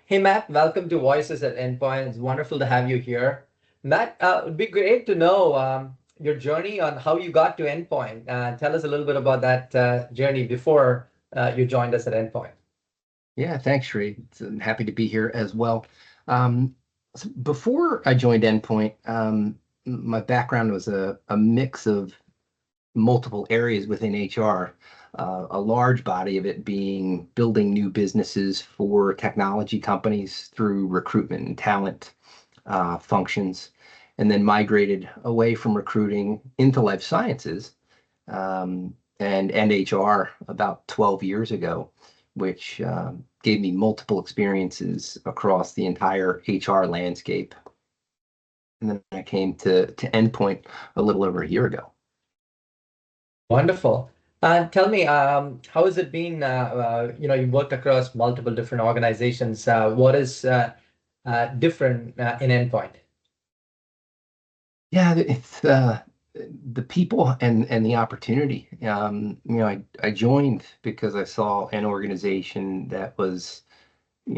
Hey, Matt, welcome to Voices at Endpoint. It's wonderful to have you here. Matt, it would be great to know your journey on how you got to Endpoint. Tell us a little bit about that journey before you joined us at Endpoint. Yeah, thanks, Sri. I'm happy to be here as well. Um, Before I joined Endpoint, my background was a mix of multiple areas within HR, a large body of it being building new businesses for technology companies through recruitment and talent functions, and then migrated away from recruiting into life sciences and HR about 12 years ago, which gave me multiple experiences across the entire HR landscape. And then I came to Endpoint a little over a year ago. Wonderful. Tell me, how has it been? You worked across multiple different organizations. What is different in Endpoint? Yeah, it's the people and the opportunity. I joined because I saw an organization that was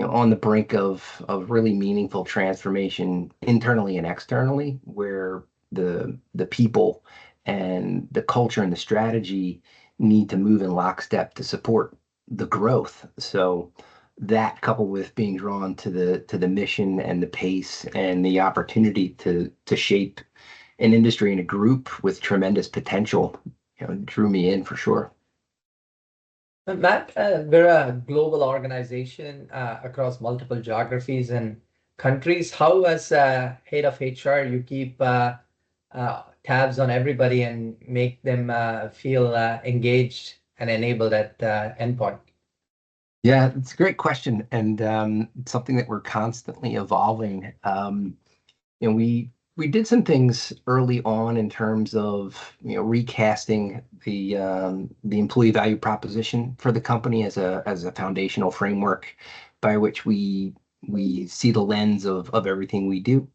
on the brink of really meaningful transformation internally and externally, where the people and the culture and the strategy need to move in lockstep to support the growth. So that coupled with being drawn to the mission and the pace and the opportunity to shape an industry and a group with tremendous potential, drew me in for sure. Matt, we're a global organization across multiple geographies and countries. How, as head of HR, you keep tabs on everybody and make them feel engaged and enabled at Endpoint? Yeah, it's a great question, and it's something that we're constantly evolving. We did some things early on in terms of recasting the employee value proposition for the company as a foundational framework by which we see the lens of everything we do.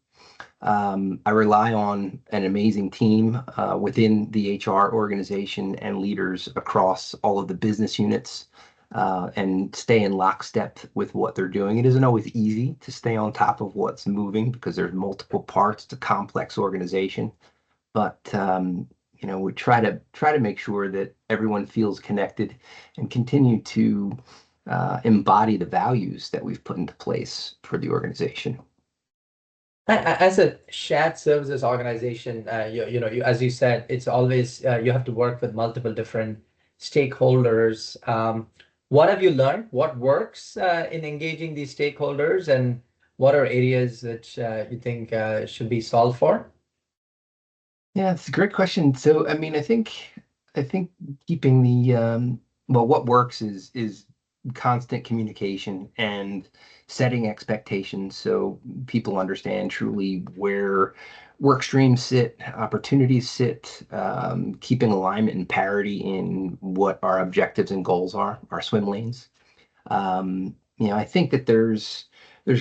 I rely on an amazing team within the HR organization and leaders across all of the business units and stay in lockstep with what they're doing. It isn't always easy to stay on top of what's moving because there's multiple parts to complex organization. But we try to make sure that everyone feels connected and continue to embody the values that we've put into place for the organization. As a shared services organization, as you said, it's always you have to work with multiple different stakeholders. What have you learned? What works in engaging these stakeholders, and what are areas that you think should be solved for? Yeah, it's a great question. So, I mean, I think keeping what works is constant communication and setting expectations so people understand truly where work streams sit, opportunities sit, keeping alignment and parity in what our objectives and goals are, our swim lanes. I think that there's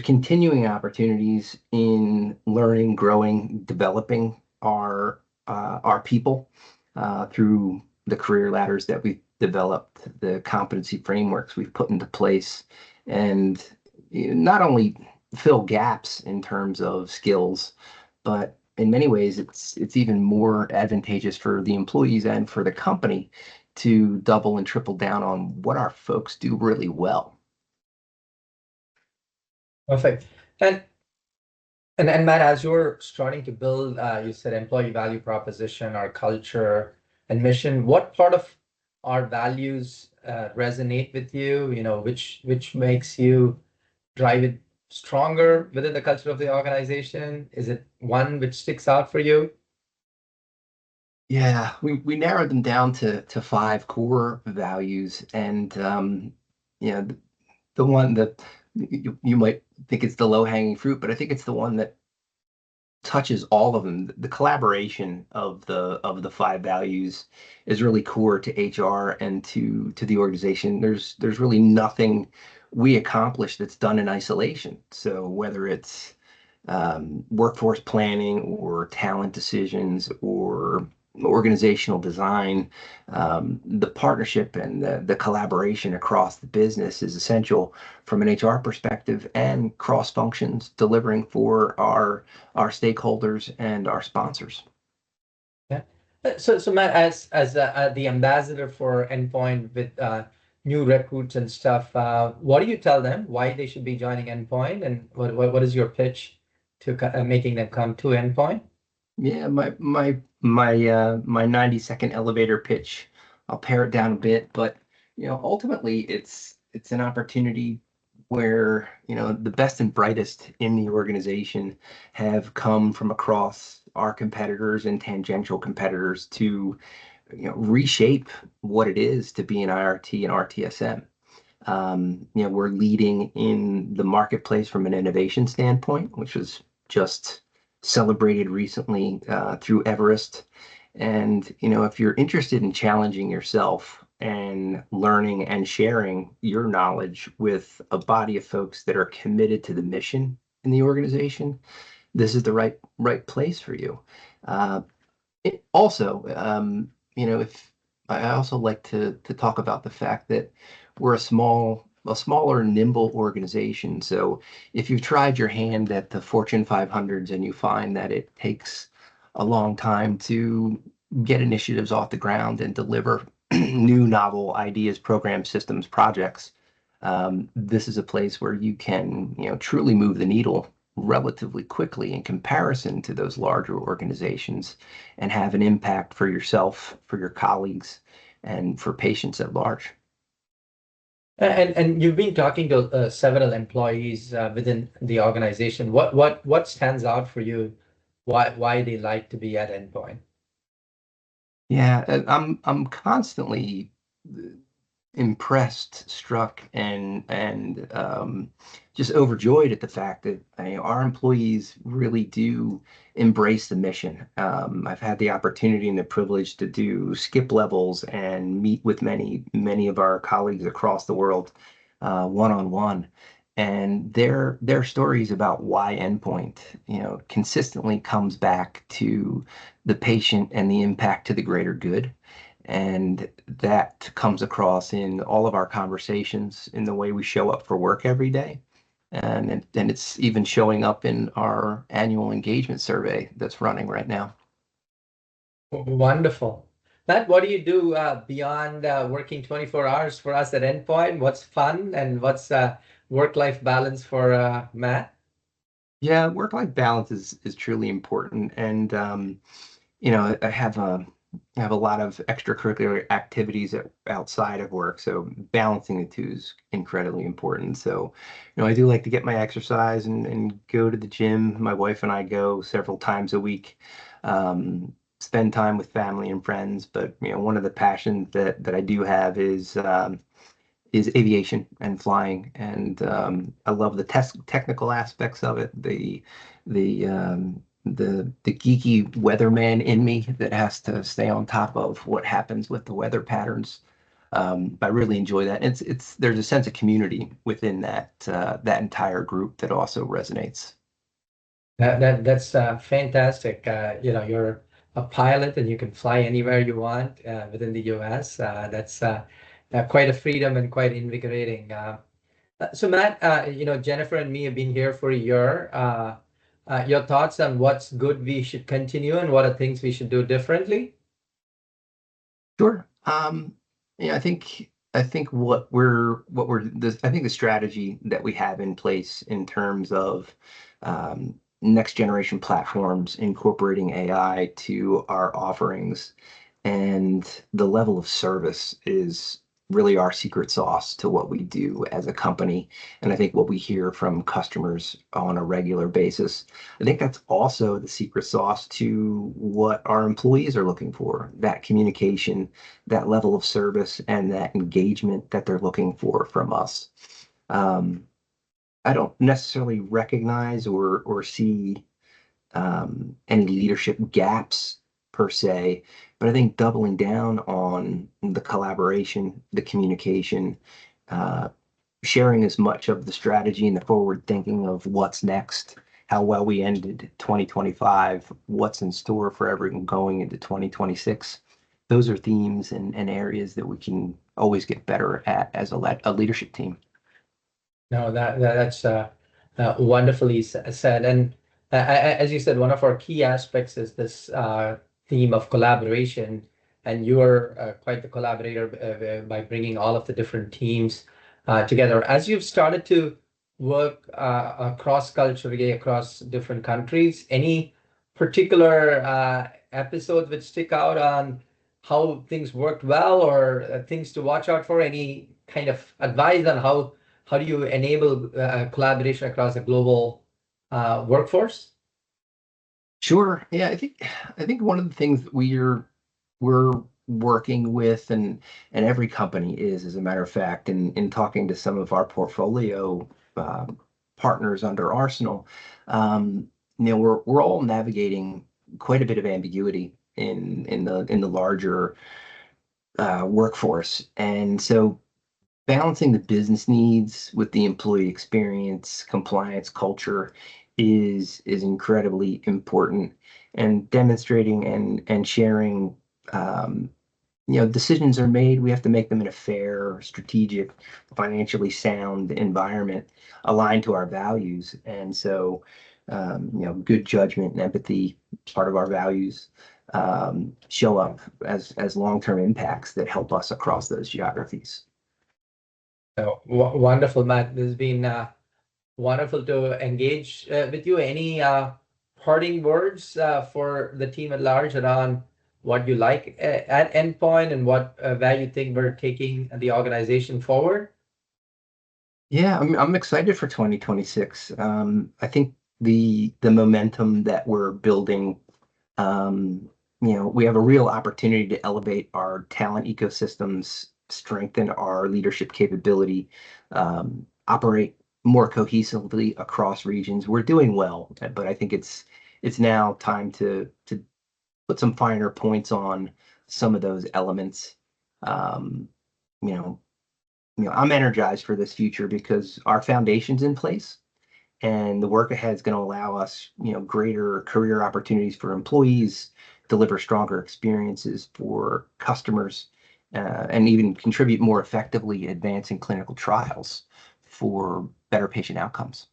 continuing opportunities in learning, growing, developing our people through the career ladders that we've developed, the competency frameworks we've put into place, and not only fill gaps in terms of skills, but in many ways it's even more advantageous for the employees and for the company to double and triple down on what our folks do really well. Perfect. And and Matt, as you're starting to build, you said employee value proposition, our culture and mission, what part of our values resonate with you? Which makes you drive it stronger within the culture of the organization? Is it one which sticks out for you? Yeah, we narrowed them down to five core values, and the, the one that you might think it's the low-hanging fruit, but I think it's the one that touches all of them. The collaboration of the five values is really core to HR and to the organization. There's really nothing we accomplish that's done in isolation. So whether it's workforce planning or talent decisions or organizational design, the partnership and the collaboration across the business is essential from an HR perspective and cross functions delivering for our stakeholders and our sponsors. Yeah. So Matt, as the ambassador for Endpoint with new recruits and stuff, what do you tell them why they should be joining Endpoint, and what is your pitch to making them come to Endpoint? Yeah, my 90-second elevator pitch. I'll pare it down a bit, but ultimately it's an opportunity where, the best and brightest in the organization have come from across our competitors and tangential competitors to, reshape what it is to be an IRT and RTSM. We're leading in the marketplace from an innovation standpoint, which was just celebrated recently through Everest. And, if you're interested in challenging yourself and learning and sharing your knowledge with a body of folks that are committed to the mission in the organization, this is the right place for you. Uh, also, if I also like to talk about the fact that we're a smaller, nimble organization. So if you've tried your hand at the Fortune 500s and you find that it takes a long time to get initiatives off the ground and deliver new novel ideas, programs, systems, projects, this is a place where you can, truly move the needle relatively quickly in comparison to those larger organizations and have an impact for yourself, for your colleagues, and for patients at large. And you've been talking to several employees within the organization. What stands out for you? Why they like to be at Endpoint? Yeah, and I'm constantly impressed, struck, and just overjoyed at the fact that our employees really do embrace the mission. I've had the opportunity and the privilege to do skip levels and meet with many of our colleagues across the world one on one. And their stories about why Endpoint, consistently comes back to the patient and the impact to the greater good. And that comes across in all of our conversations, in the way we show up for work every day. And it's even showing up in our annual engagement survey that's running right now. Wonderful. Matt, what do you do beyond working 24 hours for us at Endpoint? What's fun and what's work-life balance for Matt? Yeah, work-life balance is truly important. And I have a lot of extracurricular activities outside of work, so balancing the two is incredibly important. So, I do like to get my exercise and go to the gym. My wife and I go several times a week, spend time with family and friends. But, one of the passions that I do have is aviation and flying, and I love the technical aspects of it. The geeky weatherman in me that has to stay on top of what happens with the weather patterns. I really enjoy that. It's there's a sense of community within that entire group that also resonates. That's fantastic. You're a pilot and you can fly anywhere you want within the US. That's quite a freedom and quite invigorating. So Matt, Jennifer and me have been here for a year. Your thoughts on what's good we should continue and what are things we should do differently? Sure. I think I think the strategy that we have in place in terms of next generation platforms incorporating AI to our offerings and the level of service is really our secret sauce to what we do as a company. And I think what we hear from customers on a regular basis, I think that's also the secret sauce to what our employees are looking for, that communication, that level of service, and that engagement that they're looking for from us. Um, I don't necessarily recognize or see any leadership gaps per se, but I think doubling down on the collaboration, the communication, uh, sharing as much of the strategy and the forward thinking of what's next how well we ended 2025, what's in store for everyone going into 2026. Those are themes and areas that we can always get better at as a leadership team. No, that's wonderfully said. And as you said, one of our key aspects is this theme of collaboration. And you are quite the collaborator by bringing all of the different teams together. As you've started to work cross-culturally across different countries, any particular episodes which stick out on how things worked well or things to watch out for? Any kind of advice on how do you enable collaboration across a global workforce? Sure. Yeah, I think one of the things that we're working with and every company is, as a matter of fact, in talking to some of our portfolio uh, partners under Arsenal, we're all navigating quite a bit of ambiguity in the larger workforce, and so balancing the business needs with the employee experience, compliance, culture is incredibly important, and demonstrating and sharing. Um, Decisions are made. We have to make them in a fair, strategic, financially sound environment aligned to our values. And so, good judgment and empathy, part of our values, show up as long-term impacts that help us across those geographies. So, wonderful, Matt. This has been wonderful to engage with you. Any parting words for the team at large around what you like at Endpoint and what where you think we're taking the organization forward? Yeah, I'm excited for 2026. I think the momentum that we're building, we have a real opportunity to elevate our talent ecosystems, strengthen our leadership capability, operate more cohesively across regions. We're doing well, but I think it's now time to put some finer points on some of those elements. Um, you know, I'm energized for this future because our foundation's in place, and the work ahead is going to allow us, greater career opportunities for employees, deliver stronger experiences for customers, and even contribute more effectively advancing clinical trials for better patient outcomes.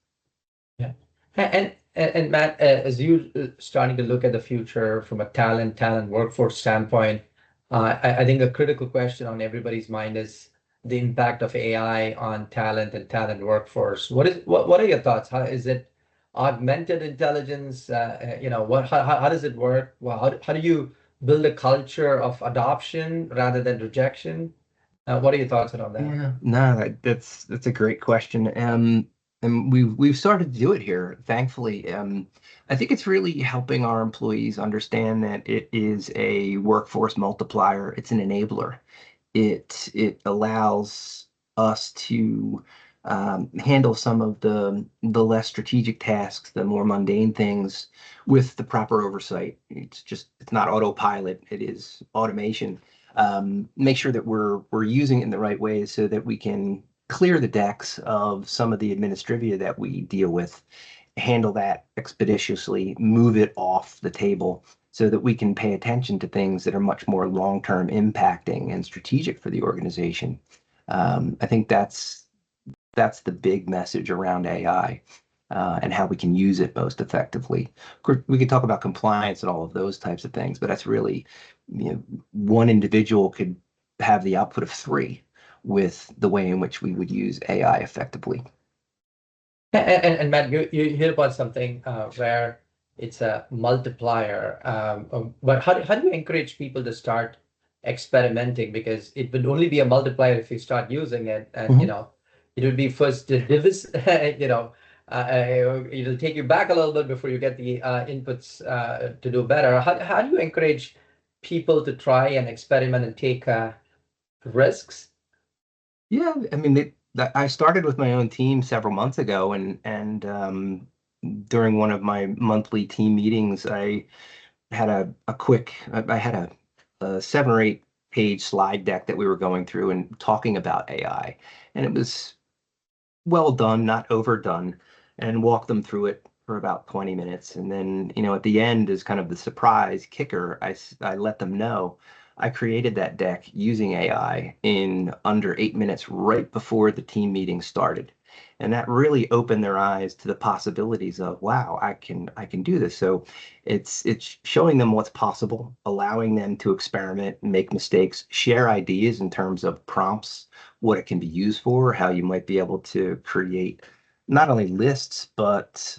Yeah. And Matt, as you starting to look at the future from a talent workforce standpoint, I think a critical question on everybody's mind is the impact of AI on talent and talent workforce. What are your thoughts? How is it augmented intelligence? What how does it work? Well, how do you build a culture of adoption rather than rejection? What are your thoughts around that? Yeah, no, that's a great question. And we've started to do it here, thankfully. I think it's really helping our employees understand that it is a workforce multiplier. It's an enabler. It allows us to handle some of the less strategic tasks, the more mundane things, with the proper oversight. It's not autopilot. It is automation. Make sure that we're using it in the right ways so that we can clear the decks of some of the administrivia that we deal with, handle that expeditiously, move it off the table so that we can pay attention to things that are much more long-term impacting and strategic for the organization. I think that's the big message around AI, and how we can use it most effectively. Of course, we could talk about compliance and all of those types of things, but that's really, one individual could have the output of three with the way in which we would use AI effectively. And Matt, you hear about something where it's a multiplier. But how do you encourage people to start experimenting? Because it would only be a multiplier if you start using it, and Mhm. it would be first to it'll take you back a little bit before you get the inputs to do better. How do you encourage people to try and experiment and take risks? Yeah, I mean, I started with my own team several months ago, and during one of my monthly team meetings, I had a quick, I had a 7 or 8 page slide deck that we were going through and talking about AI, and it was well done, not overdone, and walk them through it for about 20 minutes. And then, at the end is kind of the surprise kicker. I let them know I created that deck using AI in under 8 minutes right before the team meeting started. And that really opened their eyes to the possibilities of, wow, I can do this. So it's showing them what's possible, allowing them to experiment, make mistakes, share ideas in terms of prompts, what it can be used for, how you might be able to create not only lists, but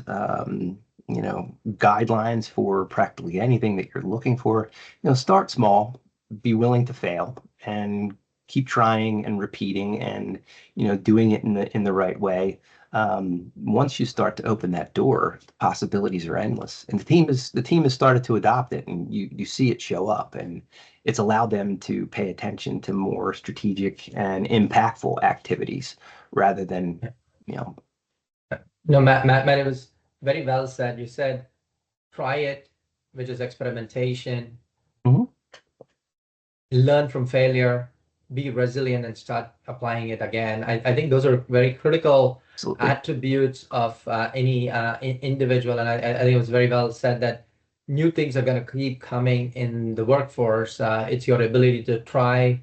guidelines for practically anything that you're looking for. Start small, be willing to fail, and keep trying and repeating and doing it in the right way. Once you start to open that door, the possibilities are endless, and the team has started to adopt it, and you see it show up, and it's allowed them to pay attention to more strategic and impactful activities rather than you know No, Matt, it was very well said. You said try it, which is experimentation, Mhm. learn from failure, be resilient, and start applying it again. I think those are very critical Absolutely. attributes of any individual. And I think it was very well said that new things are going to keep coming in the workforce. It's your ability to try,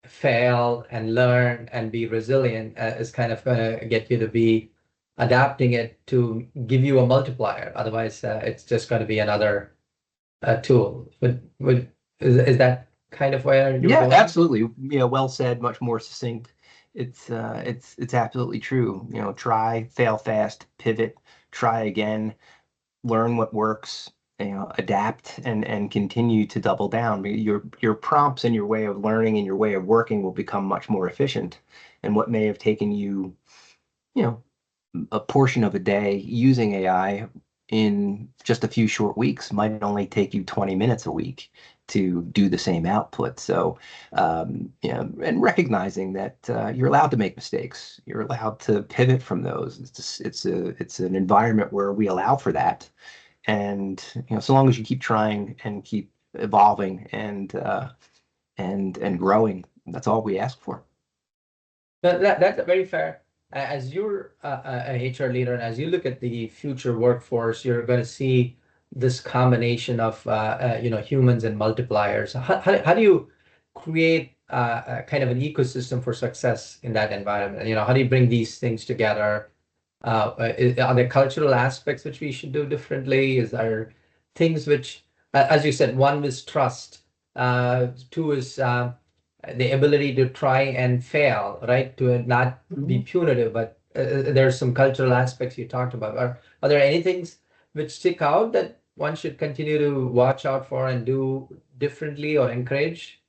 fail, and learn and be resilient is kind of going to get you to be adapting it to give you a multiplier. Otherwise, it's just going to be another tool. Is that kind of where you're Yeah, going? absolutely. Well said, much more succinct. It's absolutely true. Try, fail fast, pivot, try again, learn what works, adapt and continue to double down. Your prompts and your way of learning and your way of working will become much more efficient. And what may have taken you, you know, a portion of a day using AI in just a few short weeks might only take you 20 minutes a week to do the same output. So, and recognizing that you're allowed to make mistakes, you're allowed to pivot from those. It's an environment where we allow for that, and so long as you keep trying and keep evolving and growing, that's all we ask for. That's very fair. As you're a HR leader and as you look at the future workforce, you're going to see this combination of humans and multipliers. How do you create kind of an ecosystem for success in that environment? How do you bring these things together? Are there cultural aspects which we should do differently? Is there things which, as you said, one is trust, two is the ability to try and fail, right? To not be Mhm. punitive, but there's some cultural aspects you talked about. Are there any things which stick out that one should continue to watch out for and do differently or encourage?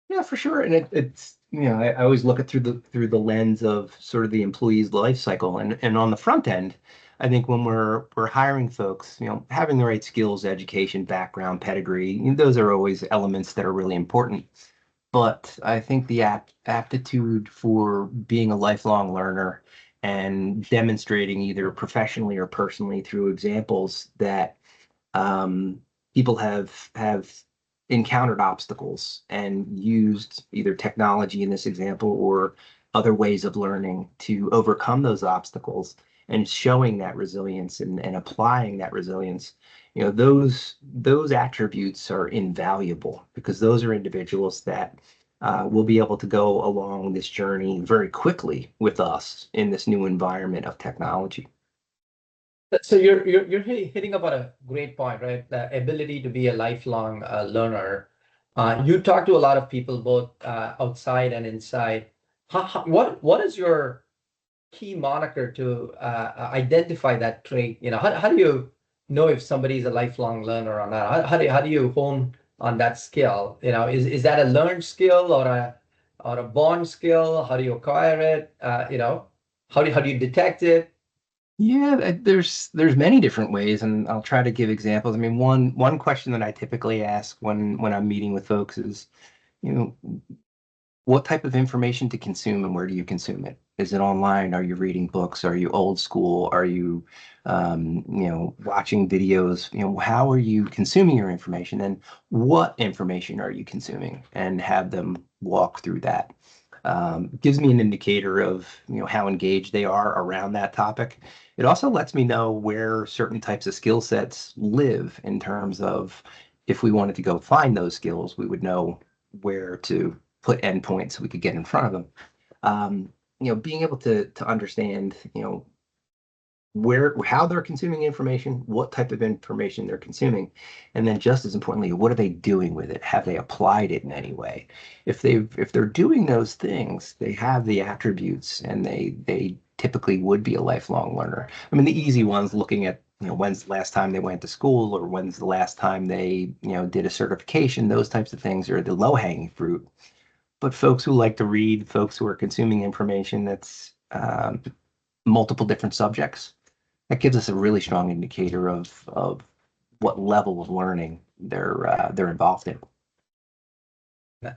Yeah, for sure. And it's I always look at through the lens of sort of the employee's life cycle. And on the front end, I think when we're hiring folks, having the right skills, education, background, pedigree, those are always elements that are really important. But I think the aptitude for being a lifelong learner and demonstrating either professionally or personally through examples that um, people have encountered obstacles and used either technology in this example or other ways of learning to overcome those obstacles and showing that resilience and applying that resilience. Those attributes are invaluable because those are individuals that will be able to go along this journey very quickly with us in this new environment of technology. So you're hitting about a great point, right? The ability to be a lifelong learner. You talk to a lot of people, both outside and inside. What is your key moniker to identify that trait? How do you know if somebody's a lifelong learner or not? How do you hone on that skill? Is that a learned skill or a born skill? How do you acquire it? How do you detect it? Yeah, there's many different ways, and I'll try to give examples. I mean, one question that I typically ask when I'm meeting with folks is, you know, what type of information to consume and where do you consume it? Is it online? Are you reading books? Are you old school? Are you, watching videos? How are you consuming your information, and what information are you consuming? And have them walk through that. Gives me an indicator of how engaged they are around that topic. It also lets me know where certain types of skill sets live in terms of if we wanted to go find those skills, we would know where to put endpoints so we could get in front of them. Being able to understand, how they're consuming information, what type of information they're consuming, and then just as importantly, what are they doing with it? Have they applied it in any way? If they're doing those things, they have the attributes and they typically would be a lifelong learner. I mean, the easy ones looking at, when's the last time they went to school or when's the last time they, did a certification, those types of things are the low-hanging fruit. But folks who like to read, folks who are consuming information that's multiple different subjects, that gives us a really strong indicator of what level of learning they're involved in.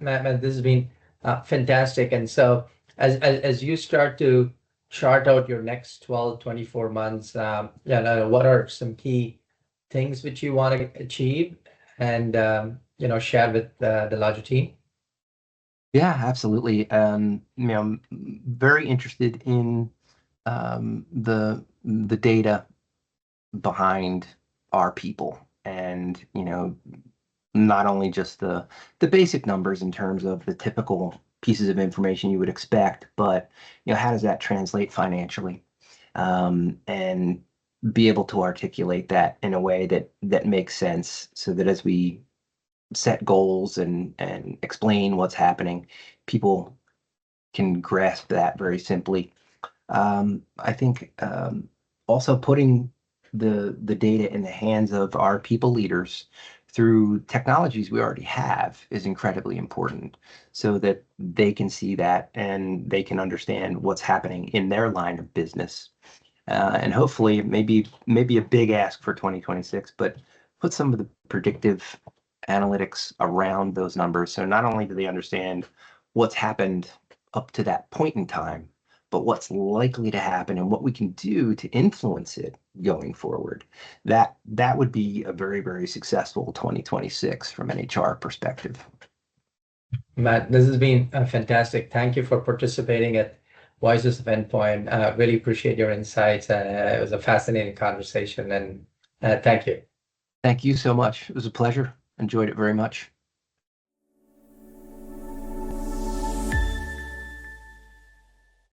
Matt, this has been fantastic. And so as you start to chart out your next 12, 24 months, what are some key things which you want to achieve and share with the larger team? Yeah, absolutely. I'm very interested in the data behind our people, and not only just the basic numbers in terms of the typical pieces of information you would expect, but how does that translate financially, and be able to articulate that in a way that makes sense, so that as we set goals and explain what's happening, people can grasp that very simply. I think also putting the data in the hands of our people leaders through technologies we already have is incredibly important, so that they can see that and they can understand what's happening in their line of business. And hopefully, maybe a big ask for 2026, but put some of the predictive analytics around those numbers. So not only do they understand what's happened up to that point in time, but what's likely to happen and what we can do to influence it going forward. That would be a very, very successful 2026 from an HR perspective. Matt, this has been fantastic. Thank you for participating at Voices of Endpoint. Really appreciate your insights. It was a fascinating conversation, and thank you. Thank you so much. It was a pleasure. Enjoyed it very much.